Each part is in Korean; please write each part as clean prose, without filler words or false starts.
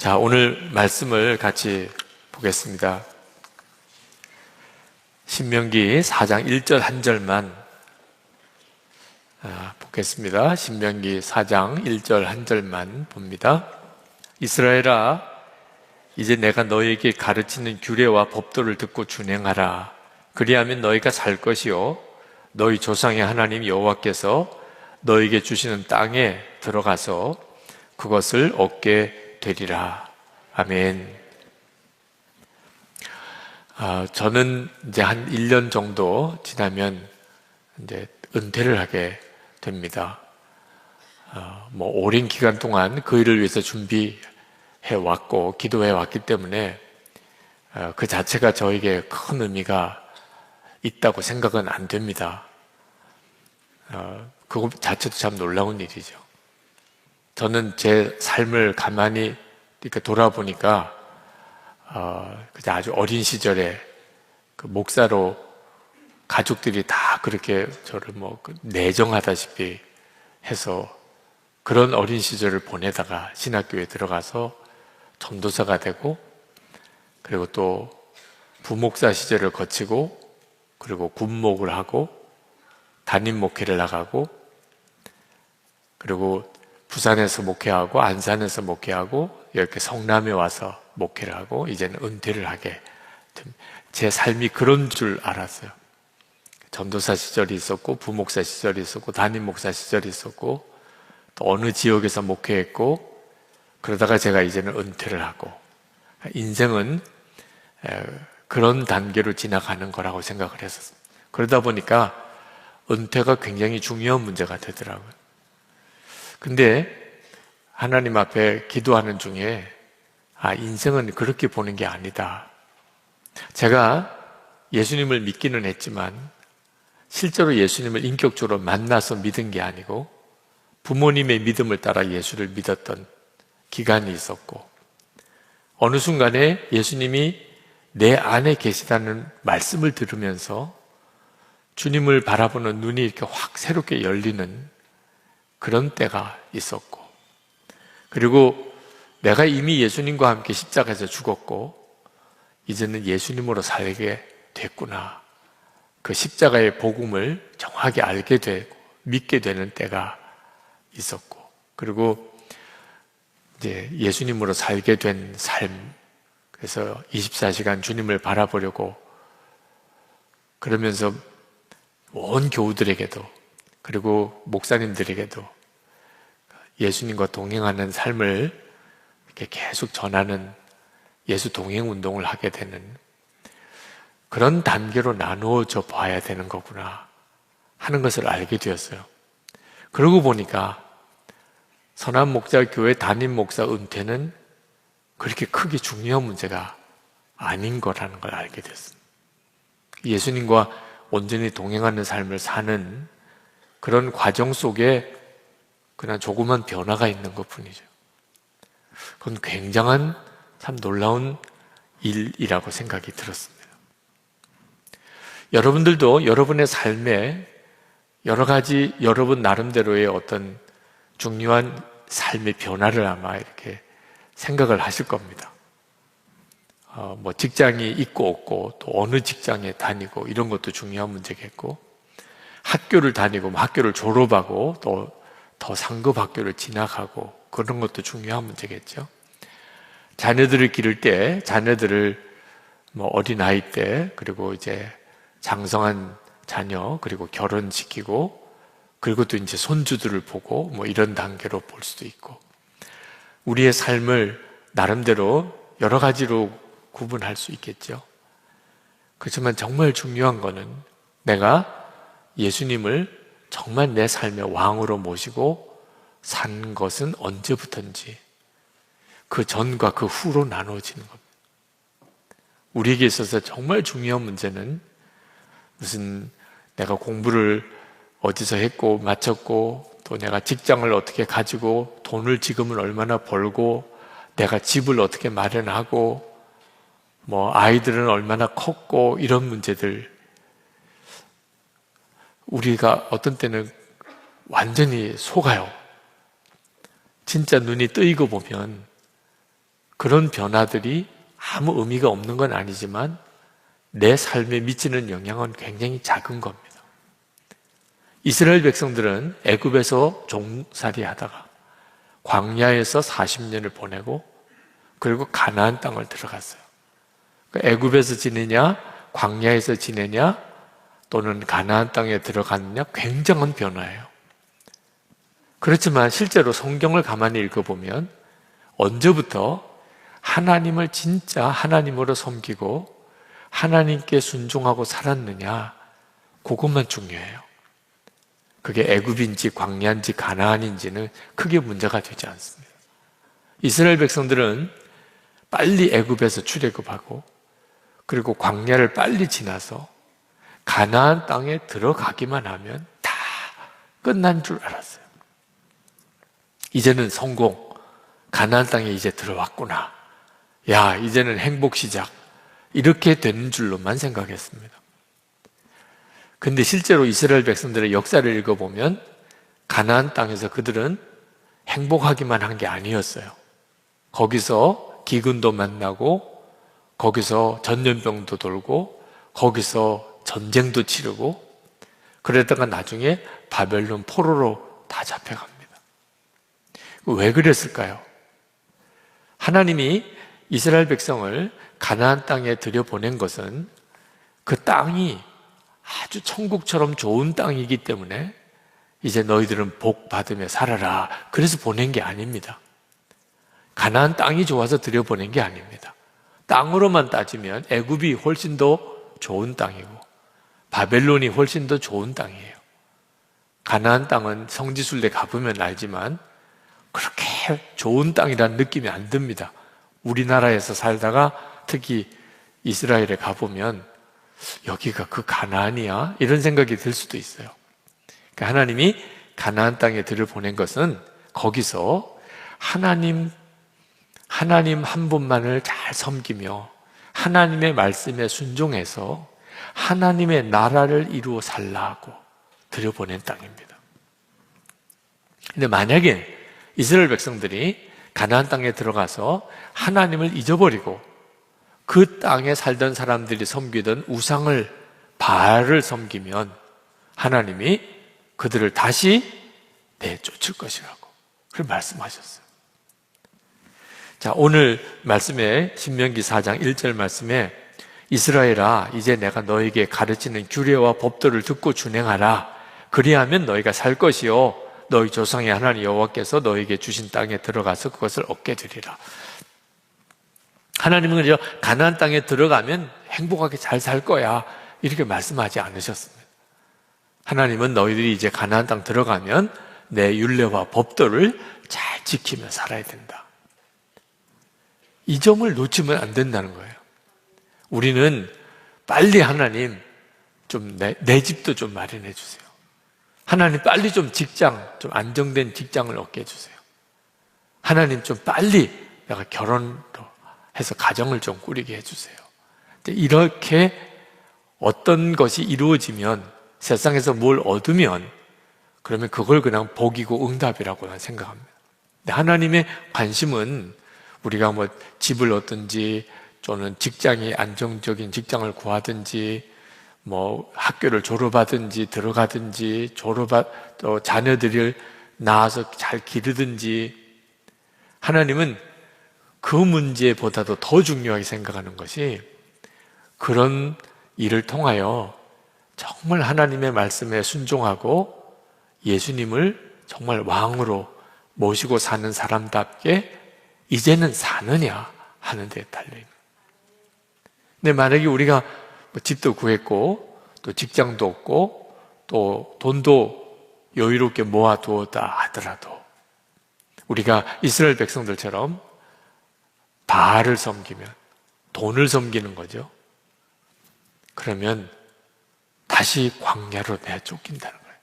자, 오늘 말씀을 같이 보겠습니다. 신명기 4장 1절 한 절만 보겠습니다. 신명기 4장 1절 한 절만 봅니다. 이스라엘아, 이제 내가 너희에게 가르치는 규례와 법도를 듣고 준행하라. 그리하면 너희가 살 것이요 너희 조상의 하나님 여호와께서 너희에게 주시는 땅에 들어가서 그것을 얻게 되리라. 아멘. 저는 이제 한 1년 정도 지나면 이제 은퇴를 하게 됩니다. 오랜 기간 동안 그 일을 위해서 준비해 왔고 기도해 왔기 때문에 그 자체가 저에게 큰 의미가 있다고 생각은 안 됩니다. 그것 자체도 참 놀라운 일이죠. 저는 제 삶을 가만히 이렇게 돌아보니까 아주 어린 시절에 그 목사로 가족들이 다 그렇게 저를 내정하다시피 해서 그런 어린 시절을 보내다가 신학교에 들어가서 전도사가 되고, 그리고 또 부목사 시절을 거치고, 그리고 군목을 하고 담임 목회를 나가고, 그리고 부산에서 목회하고 안산에서 목회하고 이렇게 성남에 와서 목회를 하고 이제는 은퇴를 하게 됩니다. 제 삶이 그런 줄 알았어요. 전도사 시절이 있었고 부목사 시절이 있었고 담임 목사 시절이 있었고 또 어느 지역에서 목회했고, 그러다가 제가 이제는 은퇴를 하고, 인생은 그런 단계로 지나가는 거라고 생각을 했었어요. 그러다 보니까 은퇴가 굉장히 중요한 문제가 되더라고요. 근데 하나님 앞에 기도하는 중에 인생은 그렇게 보는 게 아니다. 제가 예수님을 믿기는 했지만 실제로 예수님을 인격적으로 만나서 믿은 게 아니고 부모님의 믿음을 따라 예수를 믿었던 기간이 있었고, 어느 순간에 예수님이 내 안에 계시다는 말씀을 들으면서 주님을 바라보는 눈이 이렇게 확 새롭게 열리는 그런 때가 있었고, 그리고 내가 이미 예수님과 함께 십자가에서 죽었고 이제는 예수님으로 살게 됐구나, 그 십자가의 복음을 정확히 알게 되고 믿게 되는 때가 있었고, 그리고 이제 예수님으로 살게 된 삶, 그래서 24시간 주님을 바라보려고, 그러면서 온 교우들에게도 그리고 목사님들에게도 예수님과 동행하는 삶을 이렇게 계속 전하는 예수 동행 운동을 하게 되는 그런 단계로 나누어져 봐야 되는 거구나 하는 것을 알게 되었어요. 그러고 보니까 선한목자교회 담임 목사 은퇴는 그렇게 크게 중요한 문제가 아닌 거라는 걸 알게 됐습니다. 예수님과 온전히 동행하는 삶을 사는 그런 과정 속에 그냥 조그만 변화가 있는 것 뿐이죠. 그건 굉장한 참 놀라운 일이라고 생각이 들었습니다. 여러분들도 여러분의 삶에 여러 가지 여러분 나름대로의 어떤 중요한 삶의 변화를 아마 이렇게 생각을 하실 겁니다. 직장이 있고 없고 또 어느 직장에 다니고 이런 것도 중요한 문제겠고, 학교를 다니고 학교를 졸업하고 또 더 상급 학교를 진학하고 그런 것도 중요한 문제겠죠. 자녀들을 기를 때 자녀들을 어린아이 때, 그리고 이제 장성한 자녀, 그리고 결혼시키고, 그리고 또 이제 손주들을 보고 이런 단계로 볼 수도 있고, 우리의 삶을 나름대로 여러 가지로 구분할 수 있겠죠. 그렇지만 정말 중요한 거는 내가 예수님을 정말 내 삶의 왕으로 모시고 산 것은 언제부터인지, 그 전과 그 후로 나누어지는 겁니다. 우리에게 있어서 정말 중요한 문제는 무슨 내가 공부를 어디서 했고 마쳤고, 또 내가 직장을 어떻게 가지고 돈을 지금은 얼마나 벌고, 내가 집을 어떻게 마련하고, 아이들은 얼마나 컸고, 이런 문제들, 우리가 어떤 때는 완전히 속아요. 진짜 눈이 뜨이고 보면 그런 변화들이 아무 의미가 없는 건 아니지만 내 삶에 미치는 영향은 굉장히 작은 겁니다. 이스라엘 백성들은 애굽에서 종살이 하다가 광야에서 40년을 보내고 그리고 가나안 땅을 들어갔어요. 애굽에서 지내냐, 광야에서 지내냐, 또는 가나안 땅에 들어갔느냐, 굉장한 변화예요. 그렇지만 실제로 성경을 가만히 읽어보면 언제부터 하나님을 진짜 하나님으로 섬기고 하나님께 순종하고 살았느냐, 그것만 중요해요. 그게 애굽인지 광야인지 가나안인지는 크게 문제가 되지 않습니다. 이스라엘 백성들은 빨리 애굽에서 출애굽하고 그리고 광야를 빨리 지나서 가나안 땅에 들어가기만 하면 다 끝난 줄 알았어요. 이제는 성공, 가나안 땅에 이제 들어왔구나. 야, 이제는 행복 시작. 이렇게 되는 줄로만 생각했습니다. 근데 실제로 이스라엘 백성들의 역사를 읽어보면 가나안 땅에서 그들은 행복하기만 한 게 아니었어요. 거기서 기근도 만나고 거기서 전염병도 돌고 거기서 전쟁도 치르고 그러다가 나중에 바벨론 포로로 다 잡혀갑니다. 왜 그랬을까요? 하나님이 이스라엘 백성을 가나안 땅에 들여보낸 것은 그 땅이 아주 천국처럼 좋은 땅이기 때문에 이제 너희들은 복 받으며 살아라. 그래서 보낸 게 아닙니다. 가나안 땅이 좋아서 들여보낸 게 아닙니다. 땅으로만 따지면 애굽이 훨씬 더 좋은 땅이고 바벨론이 훨씬 더 좋은 땅이에요. 가나안 땅은 성지순례 가보면 알지만 그렇게 좋은 땅이라는 느낌이 안 듭니다. 우리나라에서 살다가 특히 이스라엘에 가보면 여기가 그 가나안이야? 이런 생각이 들 수도 있어요. 그러니까 하나님이 가나안 땅에 들여보낸 것은 거기서 하나님 한 분만을 잘 섬기며 하나님의 말씀에 순종해서 하나님의 나라를 이루어 살라고 들여보낸 땅입니다. 근데 만약에 이스라엘 백성들이 가나안 땅에 들어가서 하나님을 잊어버리고 그 땅에 살던 사람들이 섬기던 우상을 바알을 섬기면 하나님이 그들을 다시 내쫓을 것이라고 그렇게 말씀하셨어요. 자, 오늘 말씀에 신명기 4장 1절 말씀에 이스라엘아 이제 내가 너에게 가르치는 규례와 법도를 듣고 준행하라. 그리하면 너희가 살 것이요 너희 조상의 하나님 여호와께서 너희에게 주신 땅에 들어가서 그것을 얻게 되리라. 하나님은 그저 가나안 땅에 들어가면 행복하게 잘 살 거야 이렇게 말씀하지 않으셨습니다. 하나님은 너희들이 이제 가나안 땅 들어가면 내 율례와 법도를 잘 지키며 살아야 된다. 이 점을 놓치면 안 된다는 거예요. 우리는 빨리 하나님 좀 내 집도 좀 마련해 주세요. 하나님 빨리 좀 안정된 직장을 얻게 해주세요. 하나님 좀 빨리 내가 결혼도 해서 가정을 좀 꾸리게 해주세요. 이렇게 어떤 것이 이루어지면 세상에서 뭘 얻으면 그러면 그걸 그냥 복이고 응답이라고 난 생각합니다. 근데 하나님의 관심은 우리가 뭐 집을 얻든지 또는 직장이 안정적인 직장을 구하든지 뭐 학교를 졸업하든지 들어가든지 또 자녀들을 낳아서 잘 기르든지 하나님은 그 문제보다도 더 중요하게 생각하는 것이 그런 일을 통하여 정말 하나님의 말씀에 순종하고 예수님을 정말 왕으로 모시고 사는 사람답게 이제는 사느냐 하는 데 달려있는. 근데 만약에 우리가 집도 구했고 또 직장도 없고 또 돈도 여유롭게 모아두었다 하더라도 우리가 이스라엘 백성들처럼 바알을 섬기면 돈을 섬기는 거죠. 그러면 다시 광야로 내쫓긴다는 거예요.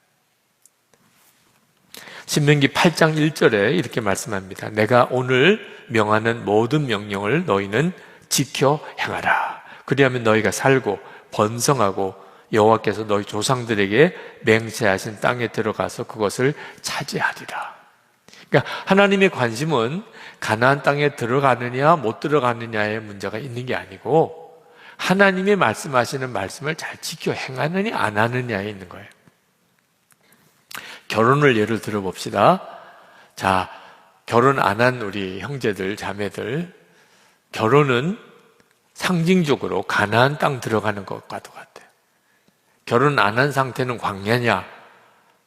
신명기 8장 1절에 이렇게 말씀합니다. 내가 오늘 명하는 모든 명령을 너희는 지켜 행하라. 그리하면 너희가 살고 번성하고 여호와께서 너희 조상들에게 맹세하신 땅에 들어가서 그것을 차지하리라. 그러니까 하나님의 관심은 가나안 땅에 들어가느냐 못 들어가느냐의 문제가 있는 게 아니고 하나님이 말씀하시는 말씀을 잘 지켜 행하느냐 안 하느냐에 있는 거예요. 결혼을 예를 들어 봅시다. 자, 결혼 안 한 우리 형제들, 자매들, 결혼은 상징적으로 가나안 땅 들어가는 것과도 같아요. 결혼 안 한 상태는 광야냐?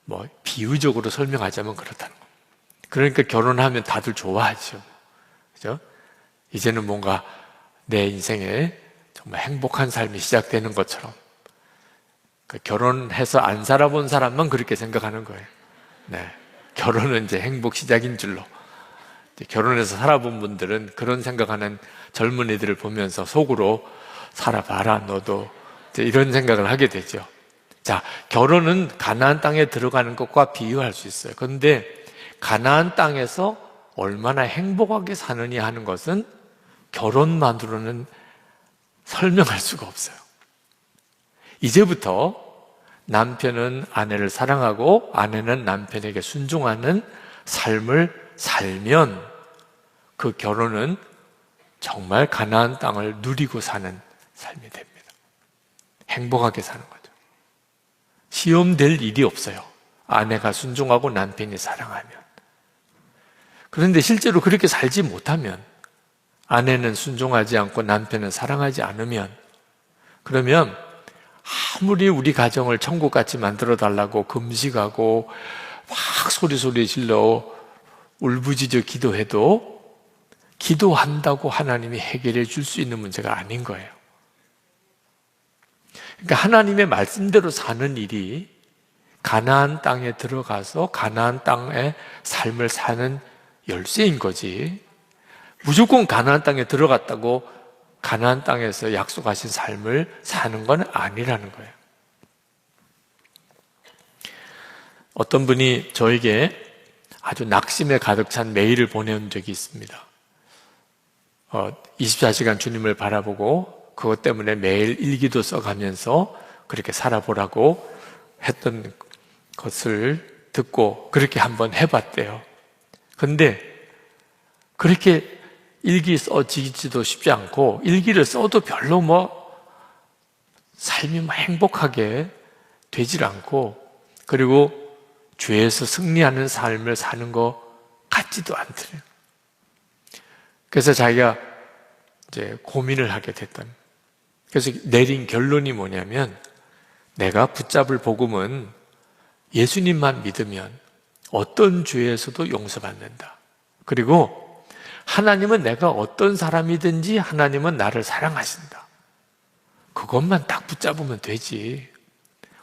뭐 비유적으로 설명하자면 그렇다는 거예요. 그러니까 결혼하면 다들 좋아하죠. 그죠? 이제는 뭔가 내 인생에 정말 행복한 삶이 시작되는 것처럼 결혼해서 안 살아본 사람만 그렇게 생각하는 거예요. 네, 결혼은 이제 행복 시작인 줄로. 이제 결혼해서 살아본 분들은 그런 생각하는 젊은이들을 보면서 속으로 살아봐라 너도 이제 이런 생각을 하게 되죠. 자, 결혼은 가나안 땅에 들어가는 것과 비유할 수 있어요. 그런데 가나안 땅에서 얼마나 행복하게 사느냐 하는 것은 결혼만으로는 설명할 수가 없어요. 이제부터 남편은 아내를 사랑하고 아내는 남편에게 순종하는 삶을 살면 그 결혼은 정말 가나안 땅을 누리고 사는 삶이 됩니다. 행복하게 사는 거죠. 시험될 일이 없어요. 아내가 순종하고 남편이 사랑하면. 그런데 실제로 그렇게 살지 못하면, 아내는 순종하지 않고 남편은 사랑하지 않으면, 그러면 아무리 우리 가정을 천국같이 만들어 달라고 금식하고 막 소리 질러 울부짖어 기도해도 기도한다고 하나님이 해결해 줄 수 있는 문제가 아닌 거예요. 그러니까 하나님의 말씀대로 사는 일이 가나안 땅에 들어가서 가나안 땅의 삶을 사는 열쇠인 거지, 무조건 가나안 땅에 들어갔다고 가나안 땅에서 약속하신 삶을 사는 건 아니라는 거예요. 어떤 분이 저에게 아주 낙심에 가득 찬 메일을 보내온 적이 있습니다. 24시간 주님을 바라보고 그것 때문에 매일 일기도 써가면서 그렇게 살아보라고 했던 것을 듣고 그렇게 한번 해봤대요. 근데 그렇게 일기 써지지도 쉽지 않고, 일기를 써도 별로 삶이 행복하게 되질 않고, 그리고 죄에서 승리하는 삶을 사는 것 같지도 않더래요. 그래서 자기가 이제 고민을 하게 됐던, 그래서 내린 결론이 뭐냐면, 내가 붙잡을 복음은 예수님만 믿으면 어떤 죄에서도 용서받는다. 그리고 하나님은 내가 어떤 사람이든지 하나님은 나를 사랑하신다. 그것만 딱 붙잡으면 되지.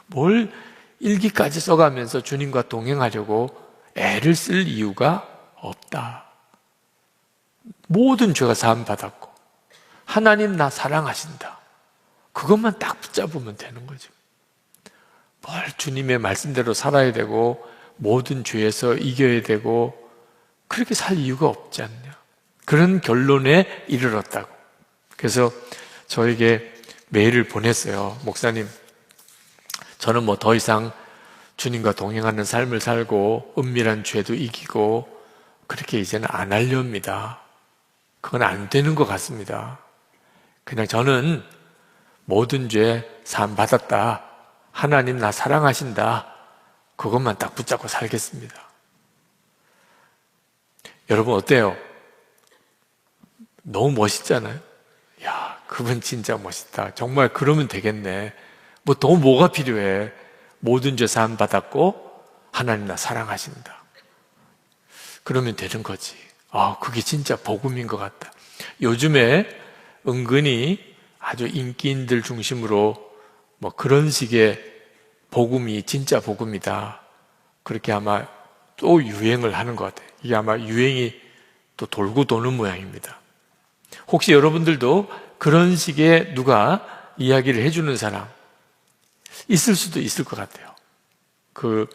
뭘 일기까지 써가면서 주님과 동행하려고 애를 쓸 이유가 없다. 모든 죄가 사함받았고 하나님 나 사랑하신다. 그것만 딱 붙잡으면 되는 거죠. 뭘 주님의 말씀대로 살아야 되고 모든 죄에서 이겨야 되고 그렇게 살 이유가 없지 않냐. 그런 결론에 이르렀다고. 그래서 저에게 메일을 보냈어요. 목사님, 저는 더 이상 주님과 동행하는 삶을 살고 은밀한 죄도 이기고 그렇게 이제는 안 하렵니다. 그건 안 되는 것 같습니다. 그냥 저는 모든 죄 사함 받았다. 하나님 나 사랑하신다. 그것만 딱 붙잡고 살겠습니다. 여러분 어때요? 너무 멋있잖아요. 야, 그분 진짜 멋있다. 정말 그러면 되겠네. 더 뭐가 필요해? 모든 죄 사함 받았고 하나님 나 사랑하신다. 그러면 되는 거지. 그게 진짜 복음인 것 같다. 요즘에 은근히 아주 인기인들 중심으로 그런 식의 복음이 진짜 복음이다. 그렇게 아마 또 유행을 하는 것 같아요. 이게 아마 유행이 또 돌고 도는 모양입니다. 혹시 여러분들도 그런 식의 누가 이야기를 해주는 사람 있을 수도 있을 것 같아요. 그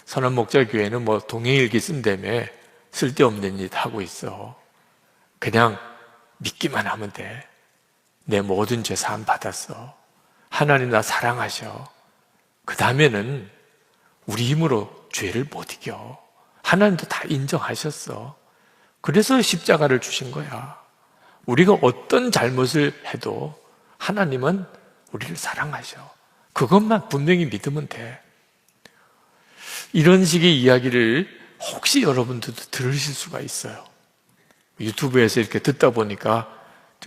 선한목자교회는 동행일기 쓴다며 쓸데없는 짓 하고 있어. 그냥 믿기만 하면 돼. 내 모든 죄 사함 받았어. 하나님 나 사랑하셔. 그 다음에는 우리 힘으로 죄를 못 이겨. 하나님도 다 인정하셨어. 그래서 십자가를 주신 거야. 우리가 어떤 잘못을 해도 하나님은 우리를 사랑하셔. 그것만 분명히 믿으면 돼. 이런 식의 이야기를 혹시 여러분들도 들으실 수가 있어요. 유튜브에서 이렇게 듣다 보니까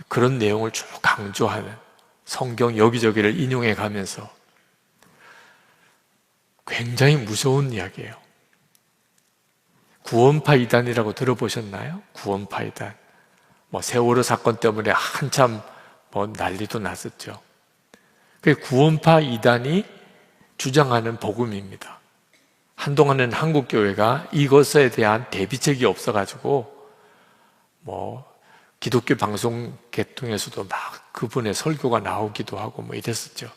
그런 내용을 쭉 강조하는, 성경 여기저기를 인용해 가면서 굉장히 무서운 이야기예요. 구원파 이단이라고 들어보셨나요? 구원파 이단. 세월호 사건 때문에 한참 난리도 났었죠. 그 구원파 이단이 주장하는 복음입니다. 한동안은 한국교회가 이것에 대한 대비책이 없어가지고 기독교 방송 계통에서도 막 그분의 설교가 나오기도 하고 이랬었죠.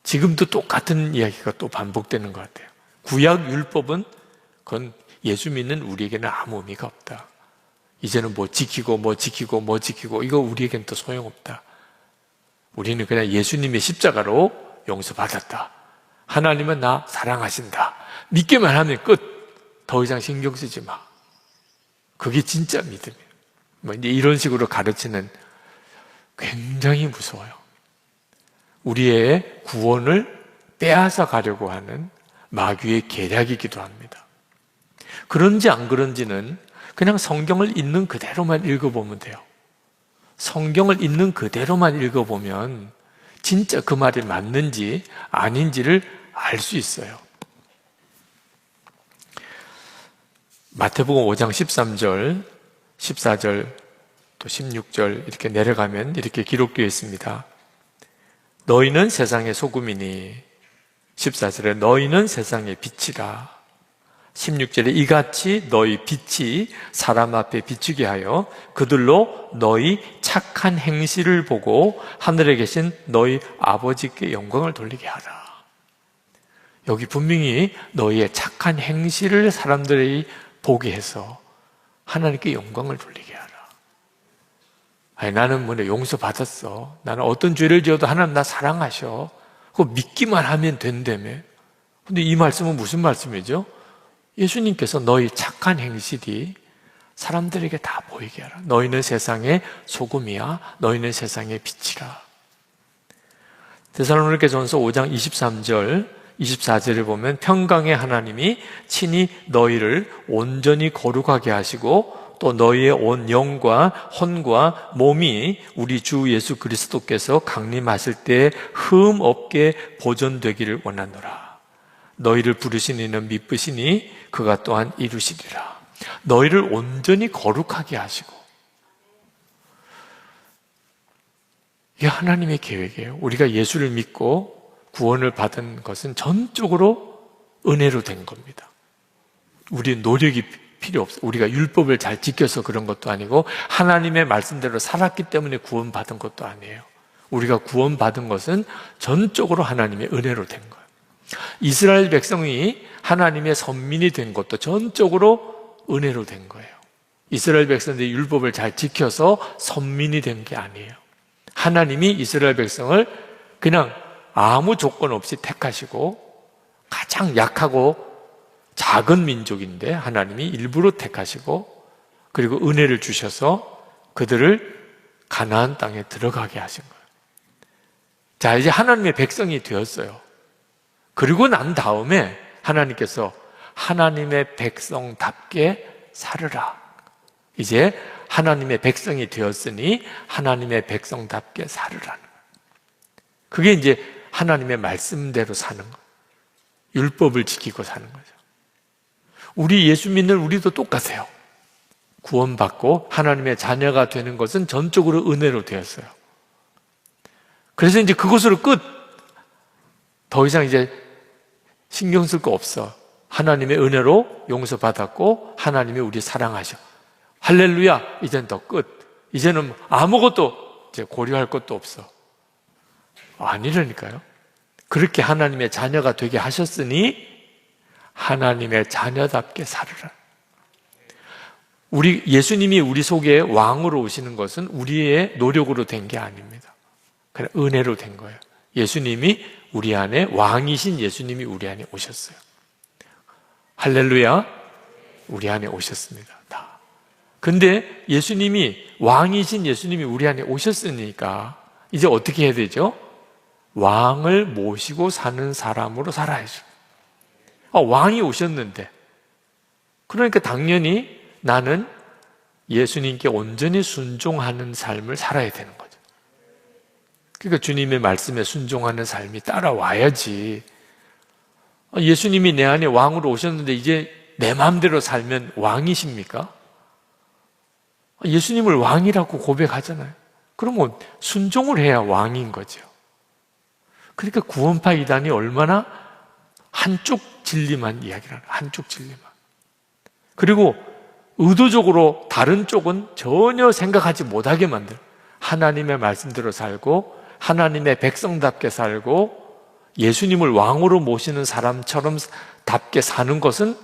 지금도 똑같은 이야기가 또 반복되는 것 같아요. 구약 율법은 그건 예수 믿는 우리에게는 아무 의미가 없다. 이제는 지키고 이거 우리에게는 또 소용없다. 우리는 그냥 예수님의 십자가로 용서받았다. 하나님은 나 사랑하신다. 믿기만 하면 끝. 더 이상 신경 쓰지 마. 그게 진짜 믿음이에요. 이제 이런 식으로 가르치는, 굉장히 무서워요. 우리의 구원을 빼앗아 가려고 하는 마귀의 계략이기도 합니다. 그런지 안 그런지는 그냥 성경을 있는 그대로만 읽어보면 돼요. 성경을 있는 그대로만 읽어보면 진짜 그 말이 맞는지 아닌지를 알 수 있어요. 마태복음 5장 13절, 14절, 또 16절 이렇게 내려가면 이렇게 기록되어 있습니다. 너희는 세상의 소금이니, 14절에 너희는 세상의 빛이라, 16절에 이같이 너희 빛이 사람 앞에 비추게 하여 그들로 너희 착한 행실을 보고 하늘에 계신 너희 아버지께 영광을 돌리게 하라. 여기 분명히 너희의 착한 행실을 사람들이 보게 해서 하나님께 영광을 돌리게 하라. 아니, 나는 용서받았어. 나는 어떤 죄를 지어도 하나님 나 사랑하셔. 그거 믿기만 하면 된다며. 근데 이 말씀은 무슨 말씀이죠? 예수님께서 너희 착한 행실이 사람들에게 다 보이게 하라. 너희는 세상의 소금이야. 너희는 세상의 빛이라. 데살로니가전서 5장 23절 24절을 보면 평강의 하나님이 친히 너희를 온전히 거룩하게 하시고 또 너희의 온 영과 혼과 몸이 우리 주 예수 그리스도께서 강림하실 때 흠 없게 보존되기를 원하노라. 너희를 부르신 이는 미쁘시니 그가 또한 이루시리라. 너희를 온전히 거룩하게 하시고, 이게 하나님의 계획이에요. 우리가 예수를 믿고 구원을 받은 것은 전적으로 은혜로 된 겁니다. 우리 노력이 필요 없어요. 우리가 율법을 잘 지켜서 그런 것도 아니고 하나님의 말씀대로 살았기 때문에 구원받은 것도 아니에요. 우리가 구원받은 것은 전적으로 하나님의 은혜로 된 거예요. 이스라엘 백성이 하나님의 선민이 된 것도 전적으로 은혜로 된 거예요. 이스라엘 백성들이 율법을 잘 지켜서 선민이 된 게 아니에요. 하나님이 이스라엘 백성을 그냥 아무 조건 없이 택하시고, 가장 약하고 작은 민족인데 하나님이 일부러 택하시고, 그리고 은혜를 주셔서 그들을 가나안 땅에 들어가게 하신 거예요. 자, 이제 하나님의 백성이 되었어요. 그리고 난 다음에 하나님께서 하나님의 백성답게 살으라. 이제 하나님의 백성이 되었으니 하나님의 백성답게 살으라는 거예요. 그게 이제 하나님의 말씀대로 사는 거예요. 율법을 지키고 사는 거죠. 우리 예수 믿는 우리도 똑같아요. 구원받고 하나님의 자녀가 되는 것은 전적으로 은혜로 되었어요. 그래서 이제 그것으로 끝. 더 이상 이제 신경 쓸 거 없어. 하나님의 은혜로 용서받았고 하나님이 우리 사랑하셔. 할렐루야. 이젠 더 끝. 이제는 아무것도 이제 고려할 것도 없어. 아니라니까요. 그렇게 하나님의 자녀가 되게 하셨으니 하나님의 자녀답게 살으라. 예수님이 우리 속에 왕으로 오시는 것은 우리의 노력으로 된 게 아닙니다. 그냥 은혜로 된 거예요. 예수님이 우리 안에, 왕이신 예수님이 우리 안에 오셨어요. 할렐루야. 우리 안에 오셨습니다. 다. 근데 예수님이, 왕이신 예수님이 우리 안에 오셨으니까 이제 어떻게 해야 되죠? 왕을 모시고 사는 사람으로 살아야죠. 왕이 오셨는데, 그러니까 당연히 나는 예수님께 온전히 순종하는 삶을 살아야 되는 거죠. 그러니까 주님의 말씀에 순종하는 삶이 따라와야지. 예수님이 내 안에 왕으로 오셨는데 이제 내 마음대로 살면 왕이십니까? 예수님을 왕이라고 고백하잖아요. 그러면 순종을 해야 왕인 거죠. 그러니까 구원파 이단이 얼마나 한쪽 진리만 이야기를 하는, 한쪽 진리만. 그리고 의도적으로 다른 쪽은 전혀 생각하지 못하게 만들, 하나님의 말씀대로 살고 하나님의 백성답게 살고 예수님을 왕으로 모시는 사람처럼 답게 사는 것은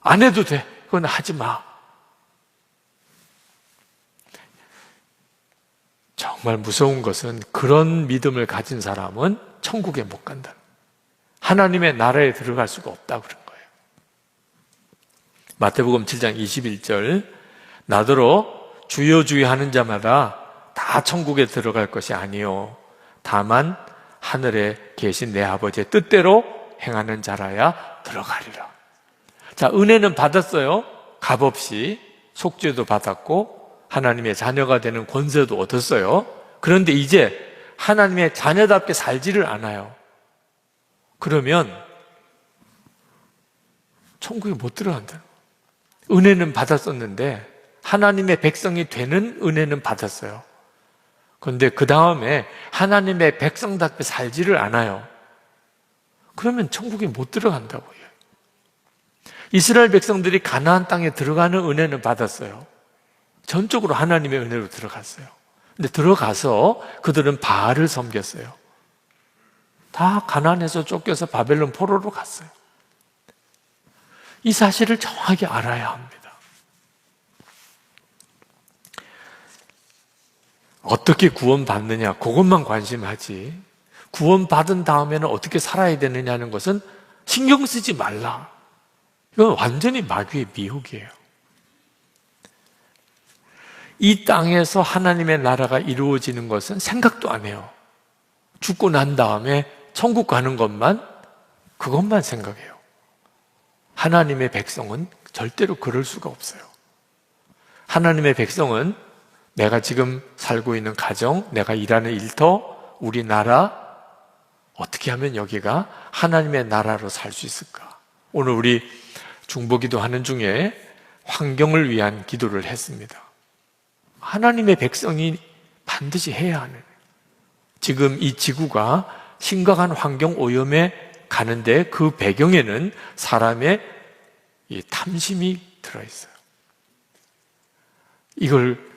안 해도 돼. 그건 하지 마. 정말 무서운 것은 그런 믿음을 가진 사람은 천국에 못 간다. 하나님의 나라에 들어갈 수가 없다 그런 거예요. 마태복음 7장 21절, 나더러 주여 주여 하는 자마다 다 천국에 들어갈 것이 아니요 다만 하늘에 계신 내 아버지의 뜻대로 행하는 자라야 들어가리라. 자, 은혜는 받았어요. 값없이. 속죄도 받았고 하나님의 자녀가 되는 권세도 얻었어요. 그런데 이제 하나님의 자녀답게 살지를 않아요. 그러면 천국에 못 들어간다. 은혜는 받았었는데 하나님의 백성이 되는 은혜는 받았어요. 그런데 그 다음에 하나님의 백성답게 살지를 않아요. 그러면 천국에 못 들어간다고요. 이스라엘 백성들이 가나안 땅에 들어가는 은혜는 받았어요. 전적으로 하나님의 은혜로 들어갔어요. 근데 들어가서 그들은 바알을 섬겼어요. 다 가나안에서 쫓겨서 바벨론 포로로 갔어요. 이 사실을 정확히 알아야 합니다. 어떻게 구원받느냐, 그것만 관심하지 구원받은 다음에는 어떻게 살아야 되느냐는 것은 신경 쓰지 말라. 이건 완전히 마귀의 미혹이에요. 이 땅에서 하나님의 나라가 이루어지는 것은 생각도 안 해요. 죽고 난 다음에 천국 가는 것만, 그것만 생각해요. 하나님의 백성은 절대로 그럴 수가 없어요. 하나님의 백성은 내가 지금 살고 있는 가정, 내가 일하는 일터, 우리나라, 어떻게 하면 여기가 하나님의 나라로 살 수 있을까? 오늘 우리 중보기도 하는 중에 환경을 위한 기도를 했습니다. 하나님의 백성이 반드시 해야 하는, 지금 이 지구가 심각한 환경 오염에 가는데 그 배경에는 사람의 이 탐심이 들어있어요. 이걸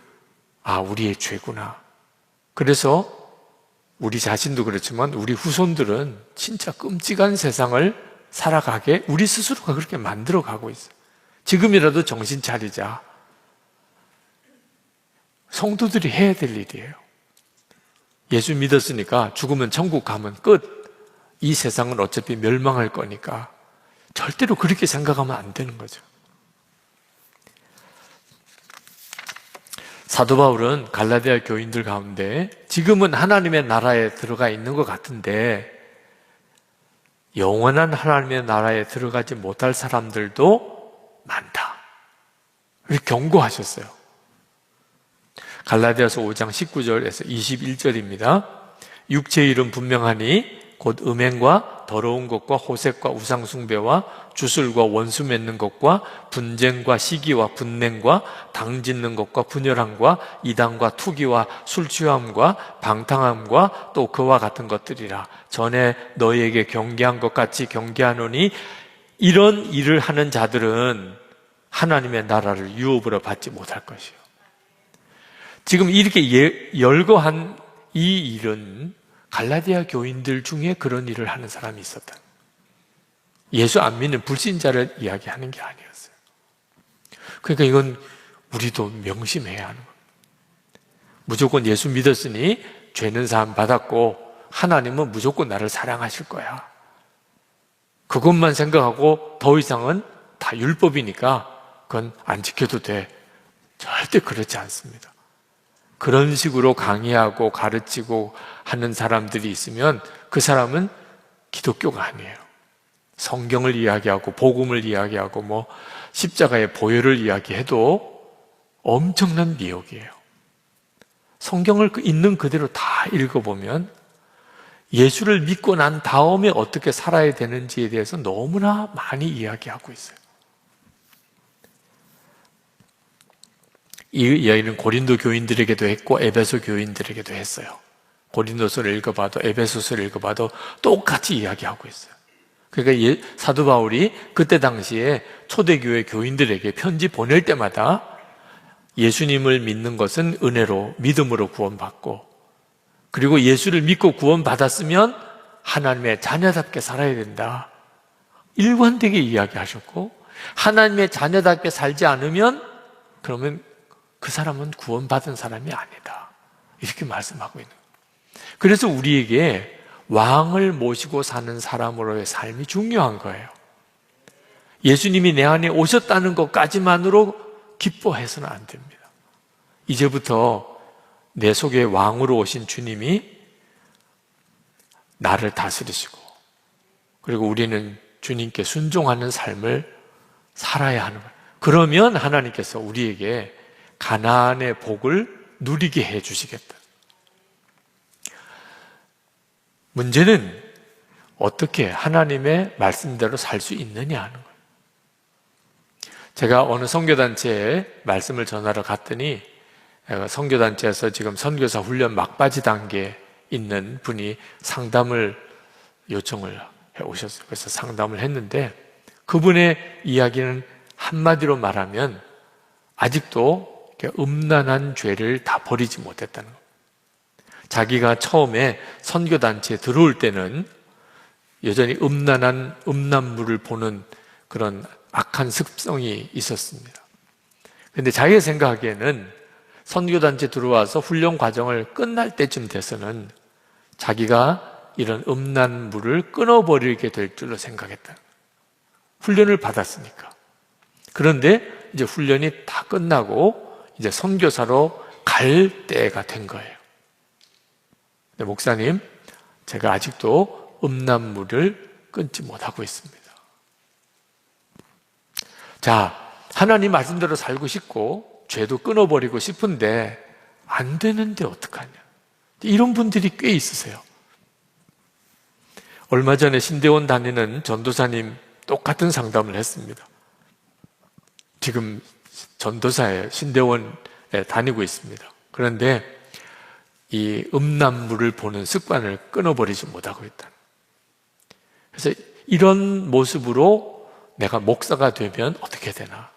우리의 죄구나. 그래서 우리 자신도 그렇지만 우리 후손들은 진짜 끔찍한 세상을 살아가게 우리 스스로가 그렇게 만들어 가고 있어요. 지금이라도 정신 차리자. 성도들이 해야 될 일이에요. 예수 믿었으니까 죽으면 천국 가면 끝. 이 세상은 어차피 멸망할 거니까 절대로 그렇게 생각하면 안 되는 거죠. 사도 바울은 갈라디아 교인들 가운데 지금은 하나님의 나라에 들어가 있는 것 같은데 영원한 하나님의 나라에 들어가지 못할 사람들도 많다. 이렇게 경고하셨어요. 갈라디아서 5장 19절에서 21절입니다. 육체의 일은 분명하니 곧 음행과 더러운 것과 호색과 우상숭배와 주술과 원수 맺는 것과 분쟁과 시기와 분냉과 당짓는 것과 분열함과 이단과 투기와 술취함과 방탕함과 또 그와 같은 것들이라. 전에 너희에게 경계한 것 같이 경계하노니 이런 일을 하는 자들은 하나님의 나라를 유업으로 받지 못할 것이요. 지금 이렇게 열거한 이 일은 갈라디아 교인들 중에 그런 일을 하는 사람이 있었다. 예수 안 믿는 불신자를 이야기하는 게 아니었어요. 그러니까 이건 우리도 명심해야 하는 겁니다. 무조건 예수 믿었으니 죄는 사함 받았고 하나님은 무조건 나를 사랑하실 거야. 그것만 생각하고 더 이상은 다 율법이니까 그건 안 지켜도 돼. 절대 그렇지 않습니다. 그런 식으로 강의하고 가르치고 하는 사람들이 있으면 그 사람은 기독교가 아니에요. 성경을 이야기하고 복음을 이야기하고 뭐 십자가의 보혈을 이야기해도 엄청난 미혹이에요. 성경을 있는 그대로 다 읽어보면 예수를 믿고 난 다음에 어떻게 살아야 되는지에 대해서 너무나 많이 이야기하고 있어요. 이 이야기는 고린도 교인들에게도 했고 에베소 교인들에게도 했어요. 고린도서를 읽어봐도 에베소서를 읽어봐도 똑같이 이야기하고 있어요. 그러니까 사도 바울이 그때 당시에 초대교회 교인들에게 편지 보낼 때마다 예수님을 믿는 것은 은혜로 믿음으로 구원받고, 그리고 예수를 믿고 구원받았으면 하나님의 자녀답게 살아야 된다, 일관되게 이야기하셨고, 하나님의 자녀답게 살지 않으면 그러면 그 사람은 구원받은 사람이 아니다, 이렇게 말씀하고 있는 거예요. 그래서 우리에게 왕을 모시고 사는 사람으로의 삶이 중요한 거예요. 예수님이 내 안에 오셨다는 것까지만으로 기뻐해서는 안 됩니다. 이제부터 내 속에 왕으로 오신 주님이 나를 다스리시고, 그리고 우리는 주님께 순종하는 삶을 살아야 하는 거예요. 그러면 하나님께서 우리에게 가나안의 복을 누리게 해 주시겠다. 문제는 어떻게 하나님의 말씀대로 살 수 있느냐 하는 거예요. 제가 어느 선교단체에 말씀을 전하러 갔더니, 선교단체에서 지금 선교사 훈련 막바지 단계에 있는 분이 상담을 요청을 해 오셨어요. 그래서 상담을 했는데 그분의 이야기는 한마디로 말하면 아직도 음란한 죄를 다 버리지 못했다는 거예요. 자기가 처음에 선교단체에 들어올 때는 여전히 음란물을 보는 그런 악한 습성이 있었습니다. 그런데 자기가 생각하기에는 선교단체 들어와서 훈련 과정을 끝날 때쯤 돼서는 자기가 이런 음란물을 끊어버리게 될 줄로 생각했다. 훈련을 받았으니까. 그런데 이제 훈련이 다 끝나고 이제 선교사로 갈 때가 된 거예요. 네, 목사님, 제가 아직도 음란물을 끊지 못하고 있습니다. 자, 하나님 말씀대로 살고 싶고 죄도 끊어버리고 싶은데 안 되는데 어떡하냐, 이런 분들이 꽤 있으세요. 얼마 전에 신대원 다니는 전도사님 똑같은 상담을 했습니다. 지금 전도사에 신대원에 다니고 있습니다. 그런데 이 음란물을 보는 습관을 끊어버리지 못하고 있다. 그래서 이런 모습으로 내가 목사가 되면 어떻게 되나,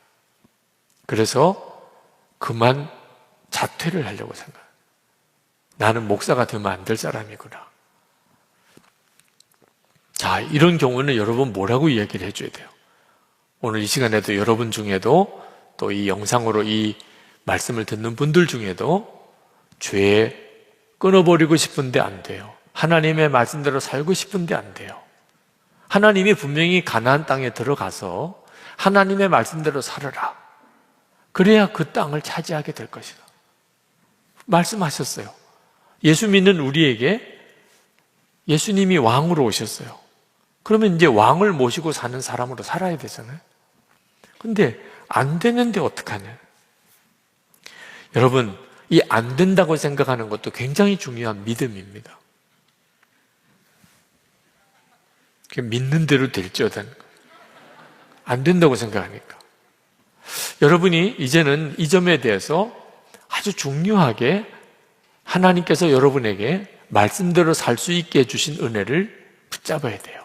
그래서 그만 자퇴를 하려고 생각해요. 나는 목사가 되면 안 될 사람이구나. 자, 이런 경우는 여러분 뭐라고 이야기를 해줘야 돼요? 오늘 이 시간에도 여러분 중에도 또 이 영상으로 이 말씀을 듣는 분들 중에도 죄 끊어버리고 싶은데 안 돼요. 하나님의 말씀대로 살고 싶은데 안 돼요. 하나님이 분명히 가나안 땅에 들어가서 하나님의 말씀대로 살아라, 그래야 그 땅을 차지하게 될 것이다 말씀하셨어요. 예수 믿는 우리에게 예수님이 왕으로 오셨어요. 그러면 이제 왕을 모시고 사는 사람으로 살아야 되잖아요. 근데 안 되는데 어떡하냐. 여러분, 이 안 된다고 생각하는 것도 굉장히 중요한 믿음입니다. 믿는 대로 될지어다는 거예요. 안 된다고 생각하니까. 여러분이 이제는 이 점에 대해서 아주 중요하게 하나님께서 여러분에게 말씀대로 살 수 있게 해주신 은혜를 붙잡아야 돼요.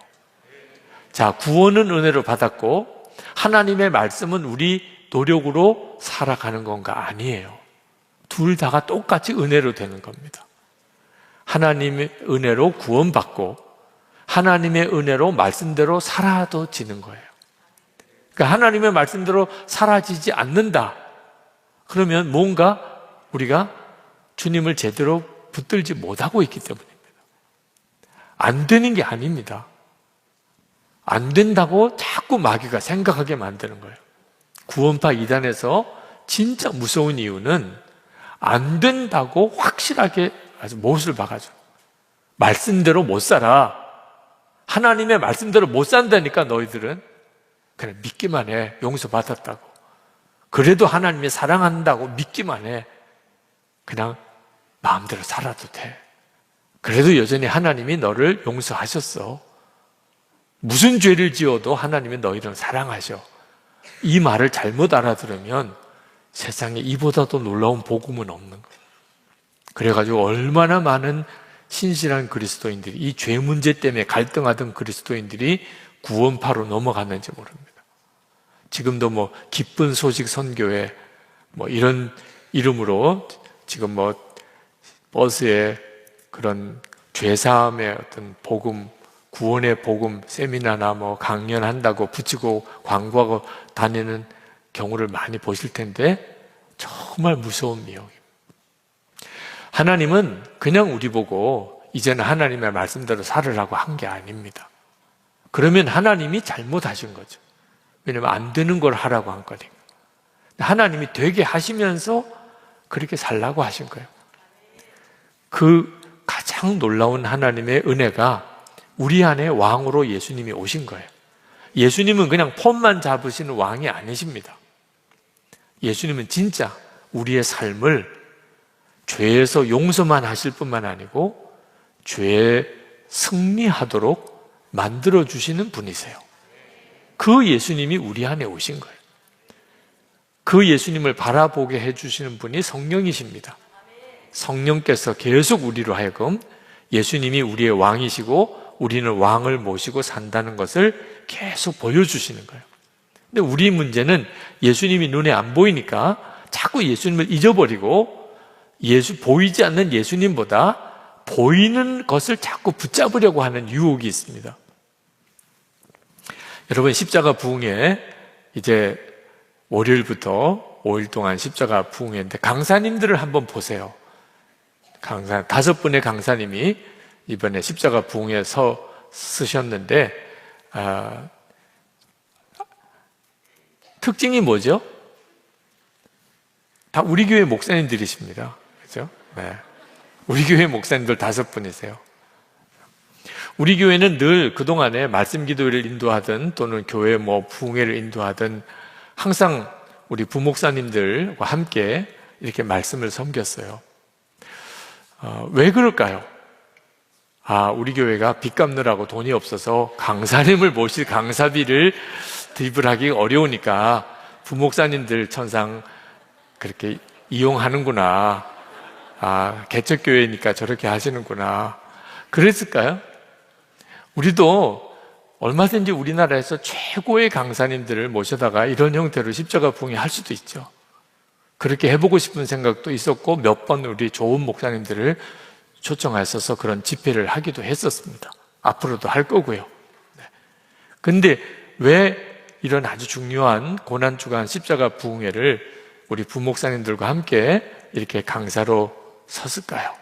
자, 구원은 은혜로 받았고 하나님의 말씀은 우리 노력으로 살아가는 건가? 아니에요. 둘 다가 똑같이 은혜로 되는 겁니다. 하나님의 은혜로 구원받고 하나님의 은혜로 말씀대로 사라져지는 거예요. 그러니까 하나님의 말씀대로 사라지지 않는다, 그러면 뭔가 우리가 주님을 제대로 붙들지 못하고 있기 때문입니다. 안 되는 게 아닙니다. 안 된다고 자꾸 마귀가 생각하게 만드는 거예요. 구원파 이단에서 진짜 무서운 이유는 안 된다고 확실하게 아주 못을 박아줘. 말씀대로 못 살아. 하나님의 말씀대로 못 산다니까 너희들은. 그래, 믿기만 해. 용서받았다고. 그래도 하나님이 사랑한다고 믿기만 해. 그냥 마음대로 살아도 돼. 그래도 여전히 하나님이 너를 용서하셨어. 무슨 죄를 지어도 하나님이 너희를 사랑하셔. 이 말을 잘못 알아들으면 세상에 이보다도 놀라운 복음은 없는 거예요. 그래가지고 얼마나 많은 신실한 그리스도인들이 이 죄 문제 때문에 갈등하던 그리스도인들이 구원파로 넘어갔는지 모릅니다. 지금도 뭐 기쁜 소식 선교회 뭐 이런 이름으로 지금 뭐 버스에 그런 죄사함의 어떤 복음, 구원의 복음 세미나나 뭐 강연한다고 붙이고 광고하고 다니는 경우를 많이 보실 텐데 정말 무서운 미혹입니다. 하나님은 그냥 우리 보고 이제는 하나님의 말씀대로 살으라고 한 게 아닙니다. 그러면 하나님이 잘못하신 거죠. 왜냐하면 안 되는 걸 하라고 한 거니까. 하나님이 되게 하시면서 그렇게 살라고 하신 거예요. 그 가장 놀라운 하나님의 은혜가 우리 안에 왕으로 예수님이 오신 거예요. 예수님은 그냥 폰만 잡으시는 왕이 아니십니다. 예수님은 진짜 우리의 삶을 죄에서 용서만 하실 뿐만 아니고 죄에 승리하도록 만들어주시는 분이세요. 그 예수님이 우리 안에 오신 거예요. 그 예수님을 바라보게 해주시는 분이 성령이십니다. 성령께서 계속 우리로 하여금 예수님이 우리의 왕이시고 우리는 왕을 모시고 산다는 것을 계속 보여주시는 거예요. 근데 우리 문제는 예수님이 눈에 안 보이니까 자꾸 예수님을 잊어버리고 보이지 않는 예수님보다 보이는 것을 자꾸 붙잡으려고 하는 유혹이 있습니다. 여러분, 십자가 부흥회 이제 월요일부터 5일 동안 십자가 부흥회인데 강사님들을 한번 보세요. 강사 5분의 강사님이 이번에 십자가 부흥회에 쓰셨는데 특징이 뭐죠? 다 우리 교회 목사님들이십니다. 그죠? 네. 우리 교회 목사님들 5분이세요. 우리 교회는 늘 그동안에 말씀 기도회를 인도하든 또는 교회 뭐 부흥회를 인도하든 항상 우리 부목사님들과 함께 이렇게 말씀을 섬겼어요. 왜 그럴까요? 우리 교회가 빚 갚느라고 돈이 없어서 강사님을 모실 강사비를 드리블하기 어려우니까 부목사님들 천상 그렇게 이용하는구나. 개척교회니까 저렇게 하시는구나. 그랬을까요? 우리도 얼마든지 우리나라에서 최고의 강사님들을 모셔다가 이런 형태로 십자가 부흥회 할 수도 있죠. 그렇게 해보고 싶은 생각도 있었고 몇 번 우리 좋은 목사님들을 초청하셔서 그런 집회를 하기도 했었습니다. 앞으로도 할 거고요. 근데 왜 이런 아주 중요한 고난주간 십자가 부흥회를 우리 부목사님들과 함께 이렇게 강사로 섰을까요?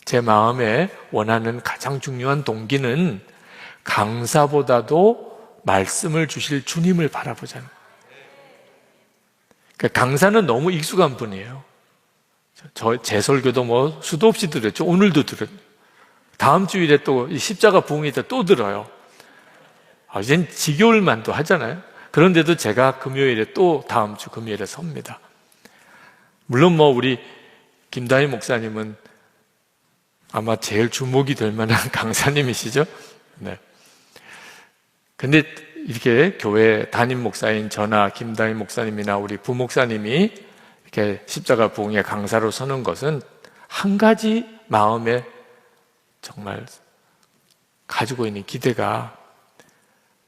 제 마음에 원하는 가장 중요한 동기는 강사보다도 말씀을 주실 주님을 바라보자는 거예요. 그러니까 강사는 너무 익숙한 분이에요. 제 설교도 뭐 수도 없이 들었죠. 오늘도 들어요. 다음 주일에 또 십자가 부흥회 때 또 들어요. 이젠 지겨울 만도 하잖아요. 그런데도 제가 금요일에 또 다음 주 금요일에 섭니다. 물론 뭐 우리 김다희 목사님은 아마 제일 주목이 될 만한 강사님이시죠? 네. 근데 이렇게 교회 담임 목사인 저나 김다희 목사님이나 우리 부목사님이 이렇게 십자가 부흥회 강사로 서는 것은 한 가지 마음에 정말 가지고 있는 기대가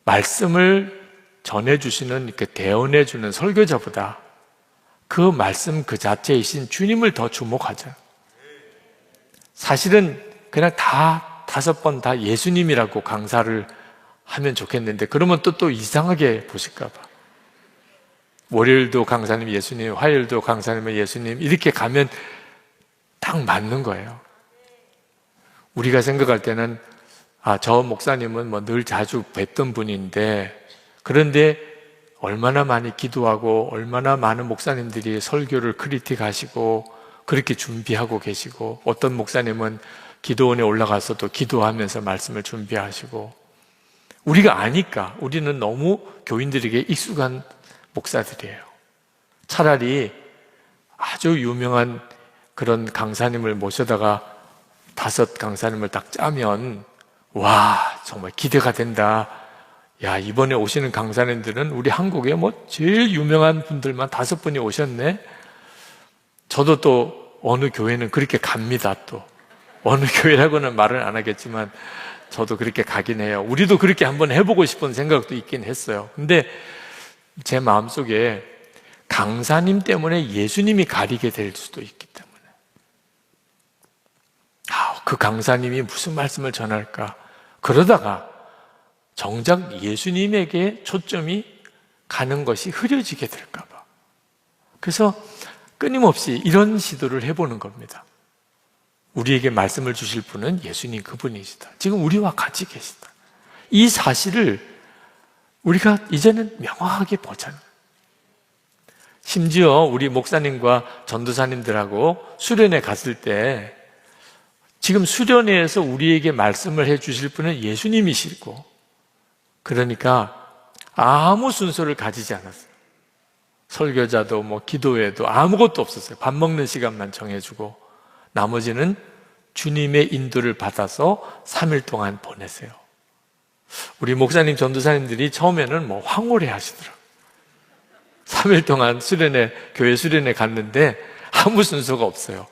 말씀을 전해주시는, 이렇게 대언해주는 설교자보다 그 말씀 그 자체이신 주님을 더 주목하자. 사실은 그냥 5번 다 예수님이라고 강사를 하면 좋겠는데 그러면 또 이상하게 보실까봐. 월요일도 강사님 예수님, 화요일도 강사님은 예수님, 이렇게 가면 딱 맞는 거예요. 우리가 생각할 때는 저 목사님은 뭐 늘 자주 뵀던 분인데, 그런데 얼마나 많이 기도하고 얼마나 많은 목사님들이 설교를 크리틱하시고 그렇게 준비하고 계시고, 어떤 목사님은 기도원에 올라가서도 기도하면서 말씀을 준비하시고, 우리가 아니까, 우리는 너무 교인들에게 익숙한 목사들이에요. 차라리 아주 유명한 그런 강사님을 모셔다가 5 강사님을 딱 짜면, 와, 정말 기대가 된다. 야, 이번에 오시는 강사님들은 우리 한국에 뭐 제일 유명한 분들만 5분이 오셨네. 저도 또 어느 교회는 그렇게 갑니다. 또 어느 교회라고는 말을 안 하겠지만 저도 그렇게 가긴 해요. 우리도 그렇게 한번 해보고 싶은 생각도 있긴 했어요. 근데 제 마음속에 강사님 때문에 예수님이 가리게 될 수도 있기 때문에, 그 강사님이 무슨 말씀을 전할까, 그러다가 정작 예수님에게 초점이 가는 것이 흐려지게 될까 봐. 그래서 끊임없이 이런 시도를 해보는 겁니다. 우리에게 말씀을 주실 분은 예수님 그분이시다. 지금 우리와 같이 계시다. 이 사실을 우리가 이제는 명확하게 보잖아요. 심지어 우리 목사님과 전도사님들하고 수련회 갔을 때, 지금 수련회에서 우리에게 말씀을 해 주실 분은 예수님이시고, 그러니까 아무 순서를 가지지 않았어요. 설교자도 뭐 기도회도 아무것도 없었어요. 밥 먹는 시간만 정해주고 나머지는 주님의 인도를 받아서 3일 동안 보내세요. 우리 목사님, 전도사님들이 처음에는 뭐 황홀해 하시더라고요. 3일 동안 수련회, 교회 수련회 갔는데 아무 순서가 없어요.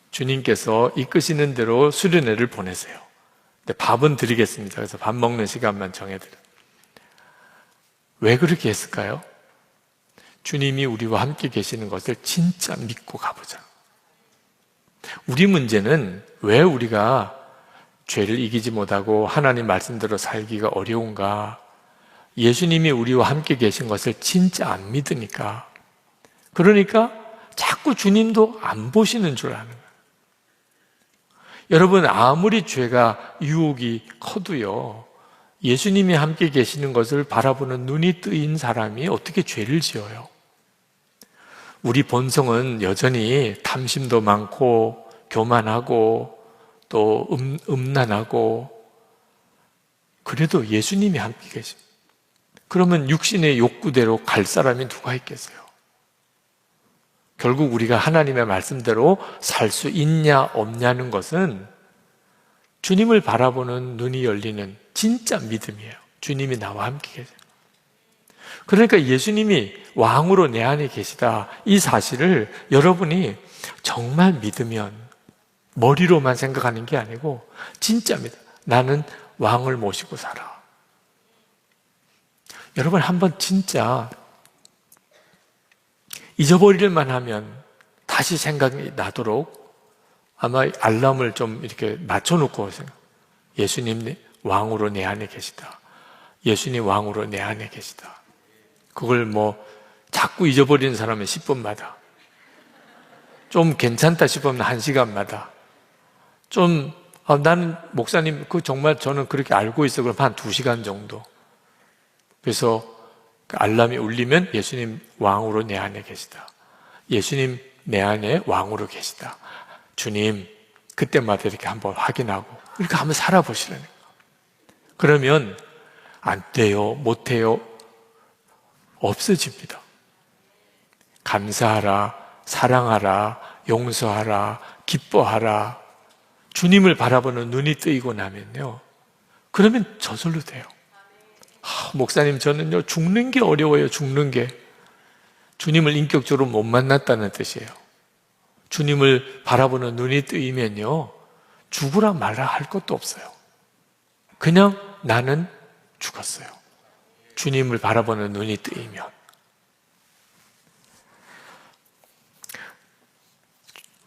주님께서 이끄시는 대로 수련회를 보내세요. 근데 밥은 드리겠습니다. 그래서 밥 먹는 시간만 정해드려요. 왜 그렇게 했을까요? 주님이 우리와 함께 계시는 것을 진짜 믿고 가보자. 우리 문제는 왜 우리가 죄를 이기지 못하고 하나님 말씀대로 살기가 어려운가? 예수님이 우리와 함께 계신 것을 진짜 안 믿으니까. 그러니까 자꾸 주님도 안 보시는 줄 아는 거예요. 여러분, 아무리 죄가 유혹이 커도요, 예수님이 함께 계시는 것을 바라보는 눈이 뜨인 사람이 어떻게 죄를 지어요? 우리 본성은 여전히 탐심도 많고 교만하고 또 음란하고, 그래도 예수님이 함께 계십니다. 그러면 육신의 욕구대로 갈 사람이 누가 있겠어요? 결국 우리가 하나님의 말씀대로 살 수 있냐 없냐는 것은 주님을 바라보는 눈이 열리는 진짜 믿음이에요. 주님이 나와 함께 계세요. 그러니까 예수님이 왕으로 내 안에 계시다, 이 사실을 여러분이 정말 믿으면, 머리로만 생각하는 게 아니고 진짜 믿어. 나는 왕을 모시고 살아. 여러분, 한번 진짜 잊어버릴만 하면 다시 생각이 나도록 아마 알람을 좀 이렇게 맞춰놓고 생각. 예수님 왕으로 내 안에 계시다. 예수님 왕으로 내 안에 계시다. 그걸 뭐 자꾸 잊어버리는 사람은 10분마다, 좀 괜찮다 싶으면 1시간마다, 좀 나는 목사님 정말 저는 그렇게 알고 있어 그럼 한 2시간 정도. 그래서 그 알람이 울리면 예수님 왕으로 내 안에 계시다. 예수님 내 안에 왕으로 계시다. 주님, 그때마다 이렇게 한번 확인하고 이렇게 한번 살아보시라는 거예요. 그러면 안 돼요, 못 해요, 없어집니다. 감사하라, 사랑하라, 용서하라, 기뻐하라. 주님을 바라보는 눈이 뜨이고 나면요, 그러면 저절로 돼요. 목사님, 저는요 죽는 게 어려워요. 죽는 게. 주님을 인격적으로 못 만났다는 뜻이에요. 주님을 바라보는 눈이 뜨이면요, 죽으라 말라 할 것도 없어요. 그냥 나는 죽었어요. 주님을 바라보는 눈이 뜨이면.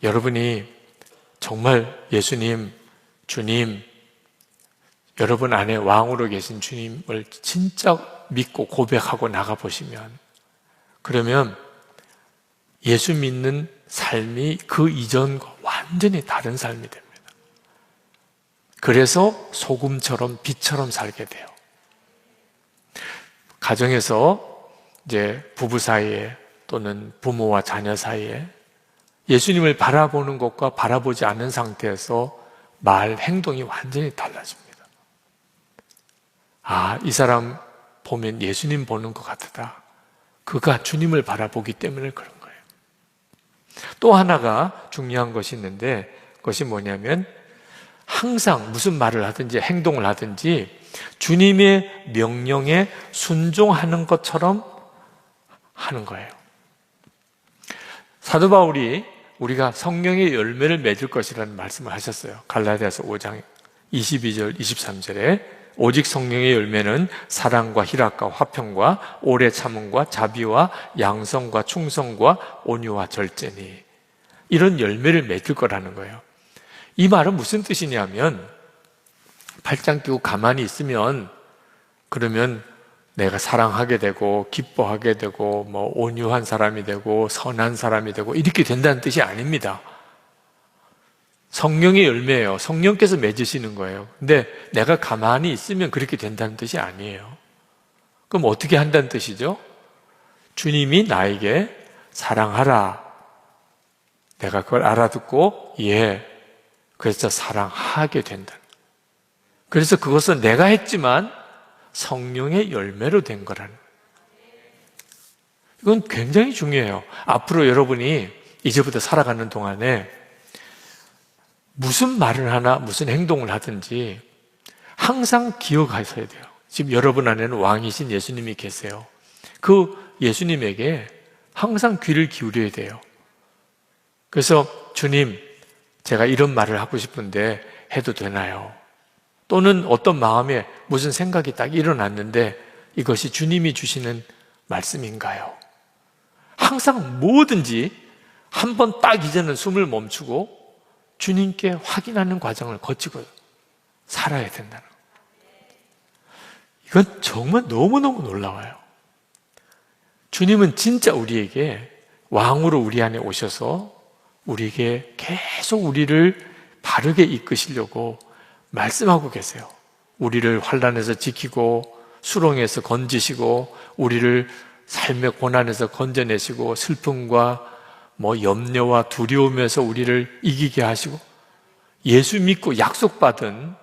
여러분이 정말 예수님, 주님, 여러분 안에 왕으로 계신 주님을 진짜 믿고 고백하고 나가보시면, 그러면 예수 믿는 삶이 그 이전과 완전히 다른 삶이 됩니다. 그래서 소금처럼 빛처럼 살게 돼요. 가정에서 이제 부부 사이에 또는 부모와 자녀 사이에 예수님을 바라보는 것과 바라보지 않는 상태에서 말, 행동이 완전히 달라집니다. 아, 이 사람 보면 예수님 보는 것 같다. 그가 주님을 바라보기 때문에 그런 거예요. 또 하나가 중요한 것이 있는데 그것이 뭐냐면 항상 무슨 말을 하든지 행동을 하든지 주님의 명령에 순종하는 것처럼 하는 거예요. 사도 바울이 우리가 성령의 열매를 맺을 것이라는 말씀을 하셨어요. 갈라디아서 5장 22절 23절에 오직 성령의 열매는 사랑과 희락과 화평과 오래 참음과 자비와 양성과 충성과 온유와 절제니, 이런 열매를 맺을 거라는 거예요. 이 말은 무슨 뜻이냐면 팔짱 끼고 가만히 있으면 그러면 내가 사랑하게 되고 기뻐하게 되고 뭐 온유한 사람이 되고 선한 사람이 되고 이렇게 된다는 뜻이 아닙니다. 성령의 열매예요. 성령께서 맺으시는 거예요. 근데 내가 가만히 있으면 그렇게 된다는 뜻이 아니에요. 그럼 어떻게 한다는 뜻이죠? 주님이 나에게 사랑하라. 내가 그걸 알아듣고 그래서 사랑하게 된다. 그래서 그것은 내가 했지만 성령의 열매로 된 거라는 거예요. 이건 굉장히 중요해요. 앞으로 여러분이 이제부터 살아가는 동안에 무슨 말을 하나 무슨 행동을 하든지 항상 기억하셔야 돼요. 지금 여러분 안에는 왕이신 예수님이 계세요. 그 예수님에게 항상 귀를 기울여야 돼요. 그래서 주님, 제가 이런 말을 하고 싶은데 해도 되나요? 또는 어떤 마음에 무슨 생각이 딱 일어났는데 이것이 주님이 주시는 말씀인가요? 항상 뭐든지 한 번 딱 이제는 숨을 멈추고 주님께 확인하는 과정을 거치고 살아야 된다는 거예요. 이건 정말 너무너무 놀라워요. 주님은 진짜 우리에게 왕으로 우리 안에 오셔서 우리에게 계속 우리를 바르게 이끄시려고 말씀하고 계세요. 우리를 환난에서 지키고 수렁에서 건지시고 우리를 삶의 고난에서 건져내시고 슬픔과 염려와 두려움에서 우리를 이기게 하시고 예수 믿고 약속받은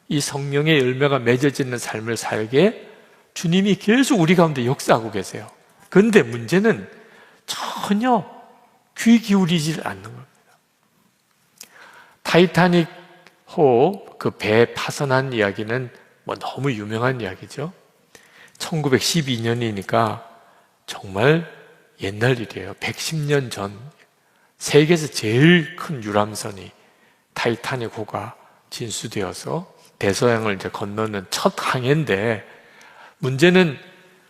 이 성령의 열매가 맺어지는 삶을 살게 주님이 계속 우리 가운데 역사하고 계세요. 그런데 문제는 전혀 귀 기울이지 않는 겁니다. 타이타닉 호 그 배 파손한 이야기는 너무 유명한 이야기죠. 1912년이니까 정말 옛날 일이에요. 110년 전 세계에서 제일 큰 유람선이 타이타닉 호가 진수되어서 대서양을 이제 건너는 첫 항해인데 문제는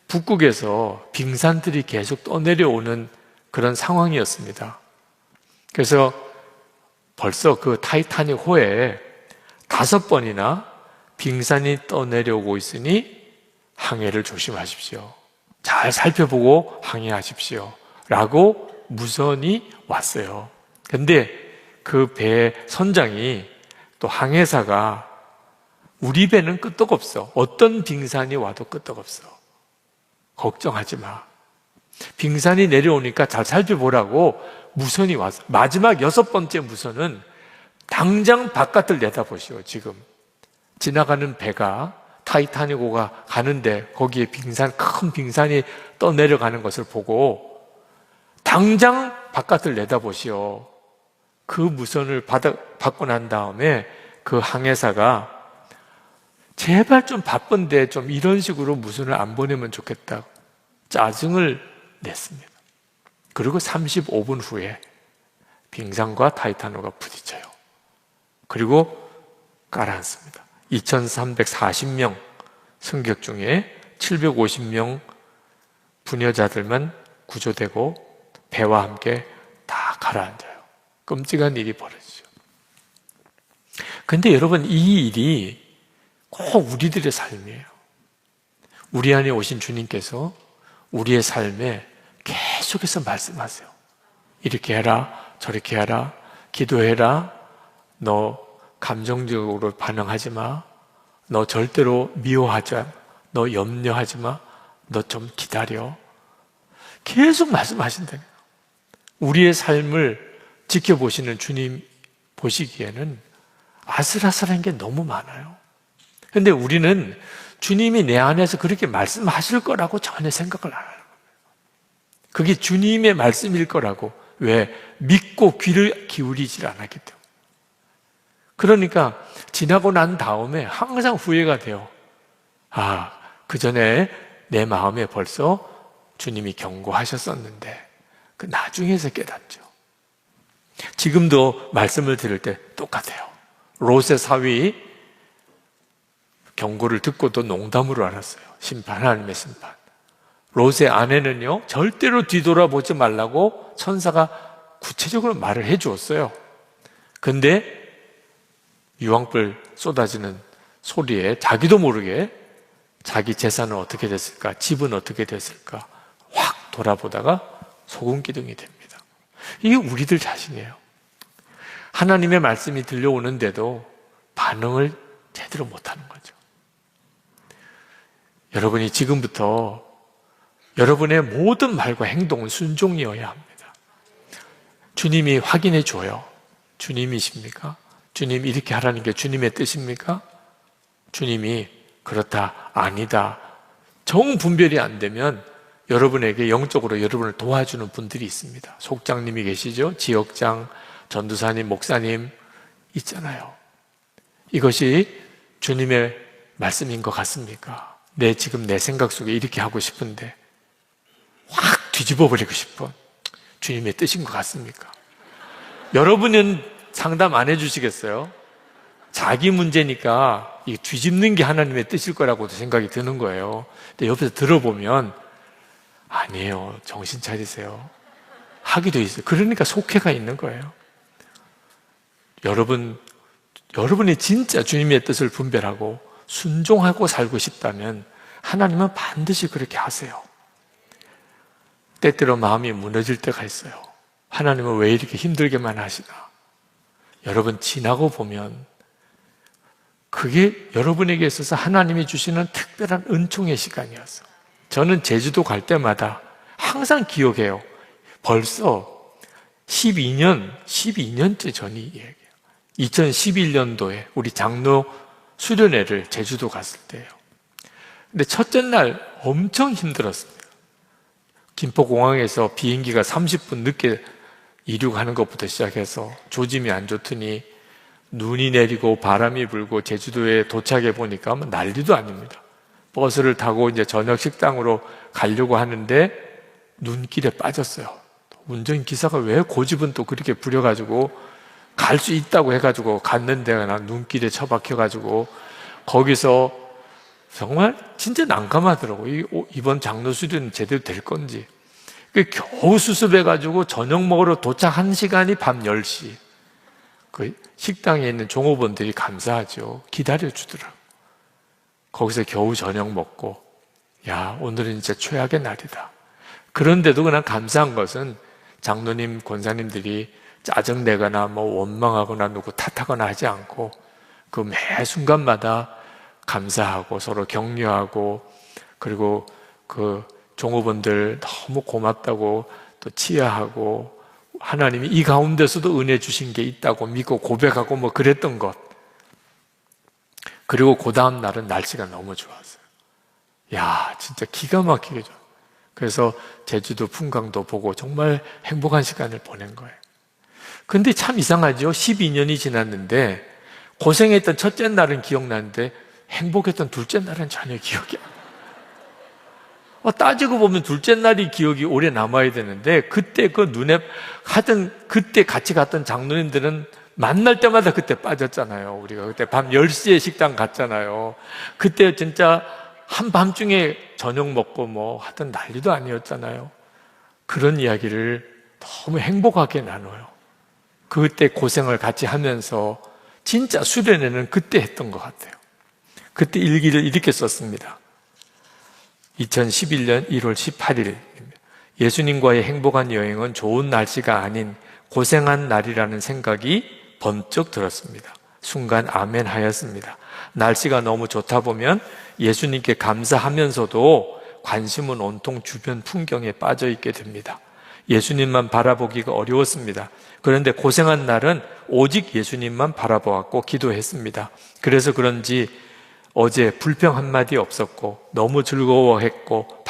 북극에서 빙산들이 계속 떠내려오는 그런 상황이었습니다. 그래서 벌써 그 타이타닉 호에 5번이나 빙산이 떠내려오고 있으니 항해를 조심하십시오. 잘 살펴보고 항해하십시오. 라고 무선이 왔어요. 근데 그 배 선장이 또 항해사가 우리 배는 끄떡없어. 어떤 빙산이 와도 끄떡없어. 걱정하지 마. 빙산이 내려오니까 잘 살펴보라고 무선이 왔어. 마지막 6번째 무선은 당장 바깥을 내다보시오. 지금 지나가는 배가 타이타닉호가 가는데 거기에 큰 빙산이 떠내려가는 것을 보고 당장 바깥을 내다보시오. 그 무선을 받고 난 다음에 그 항해사가 제발 좀 바쁜데 좀 이런 식으로 무선을 안 보내면 좋겠다 짜증을 냈습니다. 그리고 35분 후에 빙산과 타이타닉호가 부딪혀요. 그리고 가라앉습니다. 2340명 승객 중에 750명 부녀자들만 구조되고 배와 함께 다 가라앉아요. 끔찍한 일이 벌어지죠. 근데 여러분, 이 일이 꼭 우리들의 삶이에요. 우리 안에 오신 주님께서 우리의 삶에 계속해서 말씀하세요. 이렇게 해라, 저렇게 해라, 기도해라, 너 감정적으로 반응하지 마, 너 절대로 미워하지 마, 너 염려하지 마, 너 좀 기다려, 계속 말씀하신다는 거예요. 우리의 삶을 지켜보시는 주님 보시기에는 아슬아슬한 게 너무 많아요. 그런데 우리는 주님이 내 안에서 그렇게 말씀하실 거라고 전혀 생각을 안 하는 거예요. 그게 주님의 말씀일 거라고. 왜? 믿고 귀를 기울이질 않았기 때문에. 그러니까 지나고 난 다음에 항상 후회가 돼요. 그 전에 내 마음에 벌써 주님이 경고하셨었는데 그 나중에서 깨닫죠. 지금도 말씀을 들을 때 똑같아요. 롯의 사위 경고를 듣고도 농담으로 알았어요. 심판, 하나님의 심판. 롯의 아내는요, 절대로 뒤돌아보지 말라고 천사가 구체적으로 말을 해주었어요. 근데 유황불 쏟아지는 소리에 자기도 모르게 자기 재산은 어떻게 됐을까, 집은 어떻게 됐을까 확 돌아보다가 소금 기둥이 됩니다. 이게 우리들 자신이에요. 하나님의 말씀이 들려오는데도 반응을 제대로 못하는 거죠. 여러분이 지금부터 여러분의 모든 말과 행동은 순종이어야 합니다. 주님이 확인해 줘요. 주님이십니까? 주님 이렇게 하라는 게 주님의 뜻입니까? 주님이 그렇다, 아니다, 정분별이 안 되면 여러분에게 영적으로 여러분을 도와주는 분들이 있습니다. 속장님이 계시죠? 지역장, 전도사님, 목사님 있잖아요. 이것이 주님의 말씀인 것 같습니까? 지금 내 생각 속에 이렇게 하고 싶은데 확 뒤집어 버리고 싶어. 주님의 뜻인 것 같습니까? 여러분은 상담 안 해주시겠어요? 자기 문제니까 이 뒤집는 게 하나님의 뜻일 거라고도 생각이 드는 거예요. 근데 옆에서 들어보면 아니에요, 정신 차리세요 하기도 있어요. 그러니까 속회가 있는 거예요. 여러분이 진짜 주님의 뜻을 분별하고 순종하고 살고 싶다면 하나님은 반드시 그렇게 하세요. 때때로 마음이 무너질 때가 있어요. 하나님은 왜 이렇게 힘들게만 하시나? 여러분 지나고 보면 그게 여러분에게 있어서 하나님이 주시는 특별한 은총의 시간이었어요. 저는 제주도 갈 때마다 항상 기억해요. 벌써 12년째 전이 얘기해요. 2011년도에 우리 장로 수련회를 제주도 갔을 때예요. 근데 첫째 날 엄청 힘들었습니다. 김포공항에서 비행기가 30분 늦게 이륙하는 것부터 시작해서 조짐이 안 좋더니 눈이 내리고 바람이 불고 제주도에 도착해 보니까 난리도 아닙니다. 버스를 타고 이제 저녁 식당으로 가려고 하는데 눈길에 빠졌어요. 운전기사가 왜 고집은 또 그렇게 부려가지고 갈 수 있다고 해가지고 갔는데 난 눈길에 처박혀가지고 거기서 정말 진짜 난감하더라고요. 이번 장로 수련은 제대로 될 건지. 겨우 수습해가지고 저녁 먹으러 도착한 시간이 밤 10시. 그 식당에 있는 종업원들이 감사하죠. 기다려주더라고요. 거기서 겨우 저녁 먹고, 야, 오늘은 진짜 최악의 날이다. 그런데도 그냥 감사한 것은 장로님, 권사님들이 짜증내거나 원망하거나 누구 탓하거나 하지 않고 그 매 순간마다 감사하고 서로 격려하고, 그리고 그 종업원들 너무 고맙다고 또 치하하고, 하나님이 이 가운데서도 은혜 주신 게 있다고 믿고 고백하고 그랬던 것. 그리고 그 다음 날은 날씨가 너무 좋았어요. 야, 진짜 기가 막히게 좋아. 그래서 제주도 풍광도 보고 정말 행복한 시간을 보낸 거예요. 근데 참 이상하죠? 12년이 지났는데 고생했던 첫째 날은 기억나는데 행복했던 둘째 날은 전혀 기억이 안 나요. 따지고 보면 둘째 날이 기억이 오래 남아야 되는데, 그때 그때 같이 갔던 장로님들은 만날 때마다 그때 빠졌잖아요. 우리가 그때 밤 10시에 식당 갔잖아요. 그때 진짜 한밤중에 저녁 먹고 하던 난리도 아니었잖아요. 그런 이야기를 너무 행복하게 나눠요. 그때 고생을 같이 하면서 진짜 수련회는 그때 했던 것 같아요. 그때 일기를 이렇게 썼습니다. 2011년 1월 18일, 예수님과의 행복한 여행은 좋은 날씨가 아닌 고생한 날이라는 생각이 번쩍 들었습니다. 순간 아멘 하였습니다. 날씨가 너무 좋다 보면 예수님께 감사하면서도 관심은 온통 주변 풍경에 빠져 있게 됩니다. 예수님만 바라보기가 어려웠습니다. 그런데 고생한 날은 오직 예수님만 바라보았고 기도했습니다. 그래서 그런지 어제 불평 한마디 없었고 너무 즐거워했고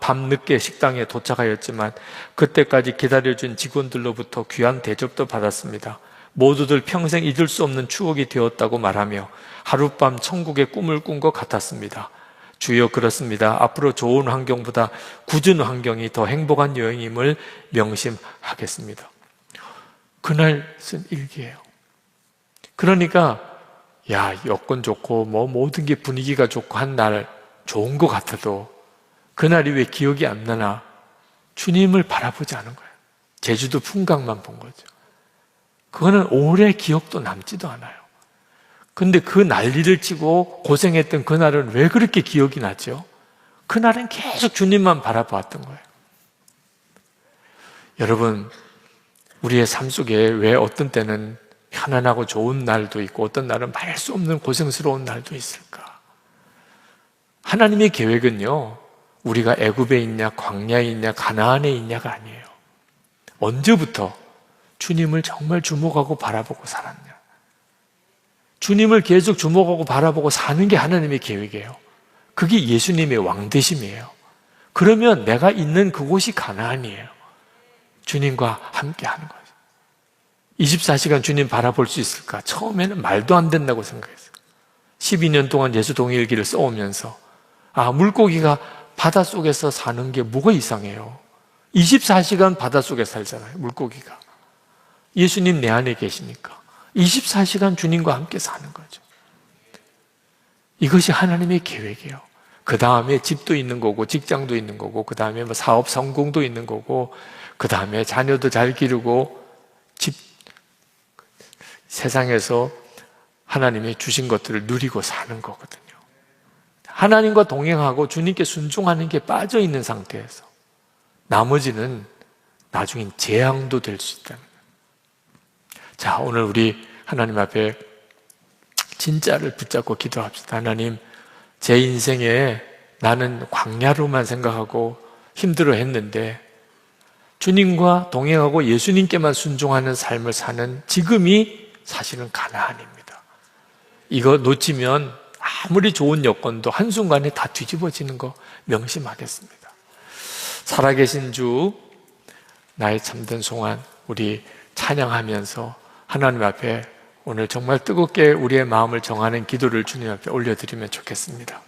밤늦게 식당에 도착하였지만 그때까지 기다려준 직원들로부터 귀한 대접도 받았습니다. 모두들 평생 잊을 수 없는 추억이 되었다고 말하며 하룻밤 천국의 꿈을 꾼 것 같았습니다. 주여, 그렇습니다. 앞으로 좋은 환경보다 굳은 환경이 더 행복한 여행임을 명심하겠습니다. 그날 쓴 일기예요. 그러니까 여건 좋고 모든 게 분위기가 좋고 한 날 좋은 것 같아도 그날이 왜 기억이 안 나나? 주님을 바라보지 않은 거예요. 제주도 풍광만 본 거죠. 그거는 오래 기억도 남지도 않아요. 근데 그 난리를 치고 고생했던 그날은 왜 그렇게 기억이 나죠? 그날은 계속 주님만 바라보았던 거예요. 여러분, 우리의 삶 속에 왜 어떤 때는 편안하고 좋은 날도 있고 어떤 날은 말할 수 없는 고생스러운 날도 있을까? 하나님의 계획은요, 우리가 애굽에 있냐, 광야에 있냐, 가나안에 있냐가 아니에요. 언제부터 주님을 정말 주목하고 바라보고 살았냐? 주님을 계속 주목하고 바라보고 사는 게 하나님의 계획이에요. 그게 예수님의 왕되심이에요. 그러면 내가 있는 그곳이 가나안이에요. 주님과 함께 하는 거죠. 24시간 주님 바라볼 수 있을까? 처음에는 말도 안 된다고 생각했어요. 12년 동안 예수 동일기를 써오면서 물고기가 바닷속에서 사는 게 뭐가 이상해요? 24시간 바닷속에 살잖아요, 물고기가. 예수님 내 안에 계시니까 24시간 주님과 함께 사는 거죠. 이것이 하나님의 계획이에요. 그 다음에 집도 있는 거고 직장도 있는 거고 그 다음에 사업 성공도 있는 거고 그 다음에 자녀도 잘 기르고 세상에서 하나님이 주신 것들을 누리고 사는 거거든요. 하나님과 동행하고 주님께 순종하는 게 빠져 있는 상태에서 나머지는 나중엔 재앙도 될 수 있다는 거예요. 자, 오늘 우리 하나님 앞에 진짜를 붙잡고 기도합시다. 하나님, 제 인생에 나는 광야로만 생각하고 힘들어했는데 주님과 동행하고 예수님께만 순종하는 삶을 사는 지금이 사실은 가나안입니다. 이거 놓치면 아무리 좋은 여건도 한순간에 다 뒤집어지는 거 명심하겠습니다. 살아계신 주, 나의 참된 송환, 우리 찬양하면서 하나님 앞에 오늘 정말 뜨겁게 우리의 마음을 정하는 기도를 주님 앞에 올려드리면 좋겠습니다.